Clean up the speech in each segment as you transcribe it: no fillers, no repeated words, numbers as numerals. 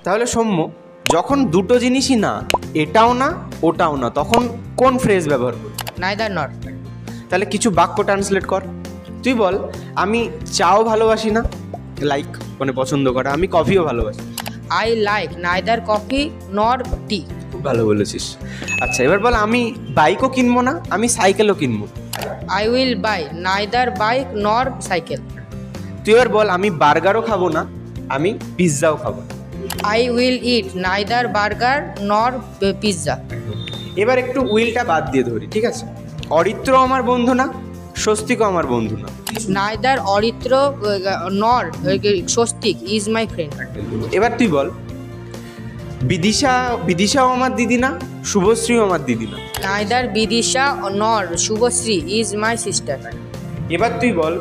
তাহলে সৌম্য, যখন দুটো জিনিসই না, এটাও না ওটাও না, তখন কোন ফ্রেজ ব্যবহার করবি? neither nor. তাহলে কিছু বাক্য ট্রান্সলেট কর। তুই বল, আমি চাও ভালোবাসি না, লাইক মানে পছন্দ করা, আমি কফিও ভালোবাসি। I like neither coffee nor tea. খুব ভালো বলেছিস। আচ্ছা, এবার বল, আমি বাইকও কিনবো না, আমি সাইকেলও কিনবো। I will buy neither bike nor cycle. তুই এবার বল, আমি বার্গারও খাবো না, আমি পিৎজাও খাবো না। I will eat neither burger nor pizza. এবার একটু উইলটা বাদ দিয়ে ধরি, ঠিক আছে? অরিত্র আমার বন্ধু না, স্বস্তিকও আমার বন্ধু না। Neither Oritra nor Swastik is my friend. এবার তুই বল, বিদিশাও আমার দিদি না, শুভশ্রীও আমার দিদি না। Neither Bidisha nor Shubhasri is my sister. এবার তুই বল,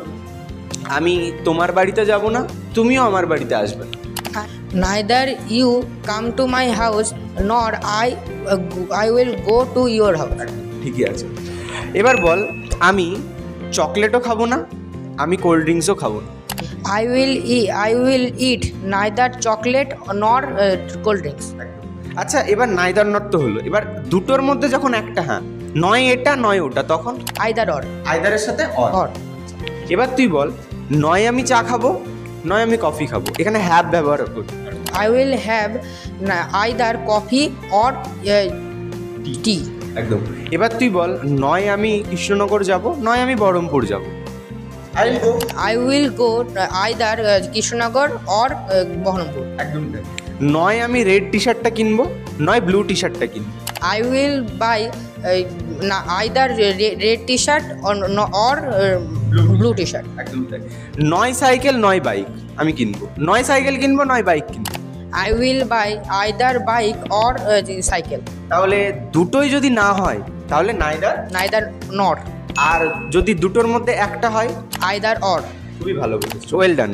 আমি তোমার বাড়িতে যাব না, তুমিও আমার বাড়িতে আসবে না। Neither you come to my house nor I will go to your house. ঠিকই আছে। এবার বল, আমি চকলেটও খাবো না, আমি কোল্ড ড্রিঙ্কসও খাবো না। I will eat neither chocolate nor cold drinks. আচ্ছা, এবার নাইদার নট তো হলো, এবার দুটোর মধ্যে যখন একটা হ্যাঁ, নয় এটা নয় ওটা, তখন Either or. আইদারের সাথে Or. এবার তুই বল, নয় আমি চা খাবো, নয় আমি কফি খাবো, এখানে হ্যাভ ব্যবহার করি। I will have either coffee or tea. একদম। এবার তুই বল, নয় আমি কৃষ্ণনগর যাব, নয় আমি বহরমপুর যাব। I will go either Kishanagar or Baharampur. একদম। নয় আমি রেড টি শার্টটা কিনবো, নয় ব্লু টি শার্টটা কিনবো। I will buy either red t-shirt or blue t-shirt. একদম। নয় সাইকেল নয় বাইক আমি কিনবো, নয় সাইকেল কিনবো, নয় বাইক কিনবো। I will buy either bike or cycle. তাহলে দুটোই যদি না হয় তাহলে Neither nor. আর যদি দুটোর মধ্যে একটা হয়, Either or. খুবই ভালো বলেছিস, ওয়েল ডান।